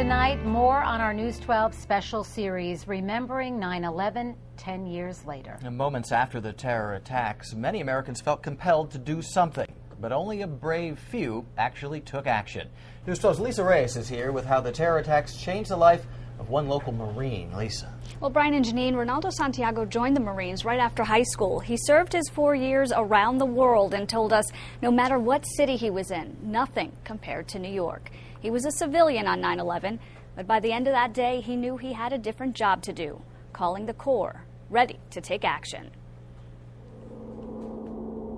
Tonight, more on our News 12 special series, Remembering 9/11 10 years later. And moments after the terror attacks, many Americans felt compelled to do something, but only a brave few actually took action. News 12's Lisa Reyes is here with how the terror attacks changed the life of one local Marine. Lisa. Well, Brian and Janine, Ronaldo Santiago joined the Marines right after high school. He served his 4 years around the world and told us no matter what city he was in, nothing compared to New York. He was a civilian on 9/11, but by the end of that day, he knew he had a different job to do, calling the Corps, ready to take action.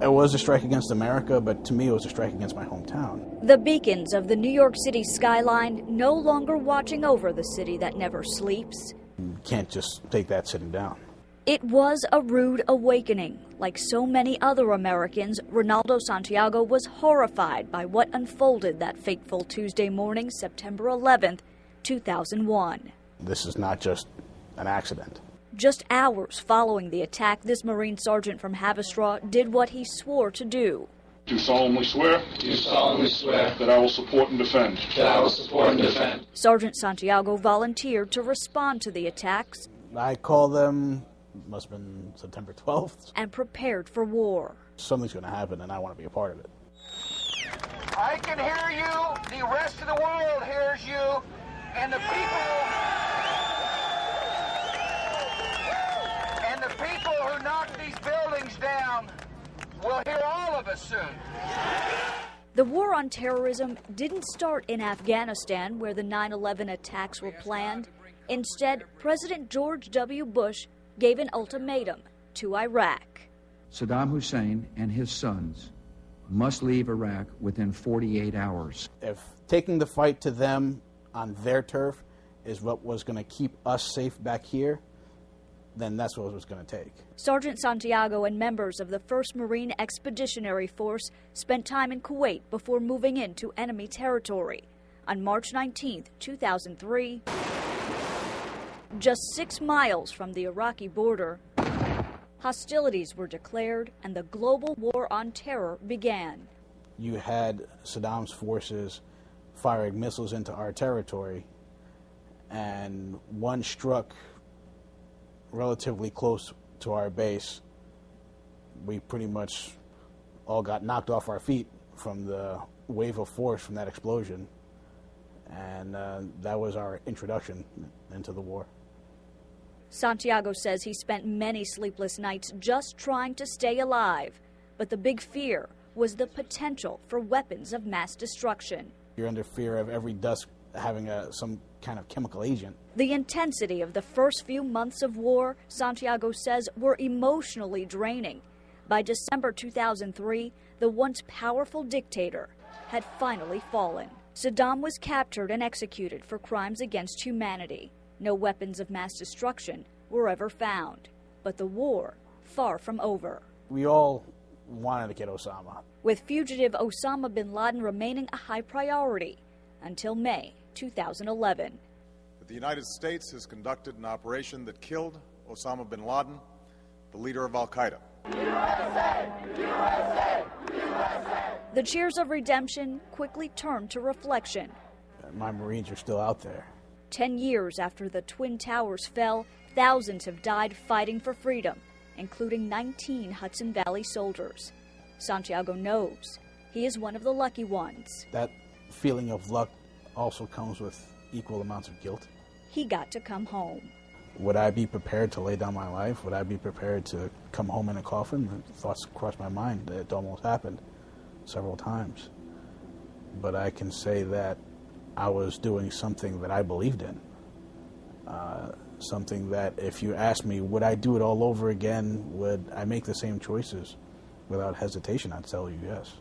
It was a strike against America, but to me it was a strike against my hometown. The beacons of the New York City skyline no longer watching over the city that never sleeps. You can't just take that sitting down. It was a rude awakening. Like so many other Americans, Ronaldo Santiago was horrified by what unfolded that fateful Tuesday morning, September 11th, 2001. This is not just an accident. Just hours following the attack, this Marine sergeant from Haverstraw did what he swore to do. Do solemnly swear. Do solemnly swear. That I will support and defend. That I will support and defend. Sergeant Santiago volunteered to respond to the attacks. I call them, must have been September 12th. And prepared for war. Something's going to happen and I want to be a part of it. I can hear you. The rest of the world hears you. And the people who knocked these buildings down will hear all of us soon. The war on terrorism didn't start in Afghanistan, where the 9/11 attacks were planned. Instead, President George W. Bush gave an ultimatum to Iraq. Saddam Hussein and his sons must leave Iraq within 48 hours. If taking the fight to them on their turf is what was going to keep us safe back here, then that's what it was going to take. Sergeant Santiago and members of the 1st Marine Expeditionary Force spent time in Kuwait before moving into enemy territory. On March 19, 2003, just 6 miles from the Iraqi border, hostilities were declared and the global war on terror began. You had Saddam's forces firing missiles into our territory, and one struck relatively close to our base. We pretty much all got knocked off our feet from the wave of force from that explosion, and that was our introduction into the war. Santiago says he spent many sleepless nights just trying to stay alive, but the big fear was the potential for weapons of mass destruction. You're under fear of every dust having some kind of chemical agent. The intensity of the first few months of war, Santiago says, were emotionally draining. By December 2003, the once powerful dictator had finally fallen. Saddam was captured and executed for crimes against humanity. No weapons of mass destruction were ever found. But the war, far from over. We all wanted to get Osama. With fugitive Osama bin Laden remaining a high priority until May 2011. The United States has conducted an operation that killed Osama bin Laden, the leader of Al-Qaeda. USA! USA! USA! The cheers of redemption quickly turned to reflection. My Marines are still out there. 10 years after the Twin Towers fell, thousands have died fighting for freedom, including 19 Hudson Valley soldiers. Santiago knows he is one of the lucky ones. That feeling of luck also comes with equal amounts of guilt. He got to come home. Would I be prepared to lay down my life? Would I be prepared to come home in a coffin? The thoughts crossed my mind. It almost happened several times. But I can say that I was doing something that I believed in. Something that if you asked me, would I do it all over again? Would I make the same choices? Without hesitation, I'd tell you yes.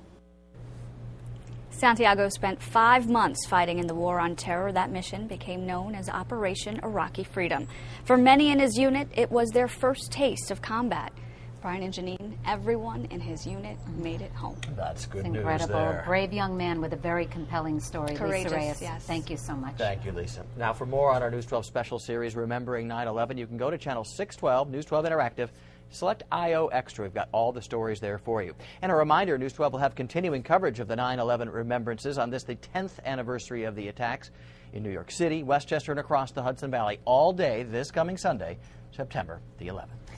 Santiago spent 5 months fighting in the war on terror. That mission became known as Operation Iraqi Freedom. For many in his unit, it was their first taste of combat. Brian and Janine, everyone in his unit made it home. That's good news Incredible. there. Brave young man with a very compelling story. Courageous, Lisa Reyes, yes. thank you so much. Thank you, Lisa. Now, for more on our News 12 special series, Remembering 9/11, you can go to channel 612, News 12 Interactive, Select IO Extra. We've got all the stories there for you. And a reminder, News 12 will have continuing coverage of the 9/11 remembrances on this, the 10th anniversary of the attacks in New York City, Westchester, and across the Hudson Valley all day this coming Sunday, September the 11th.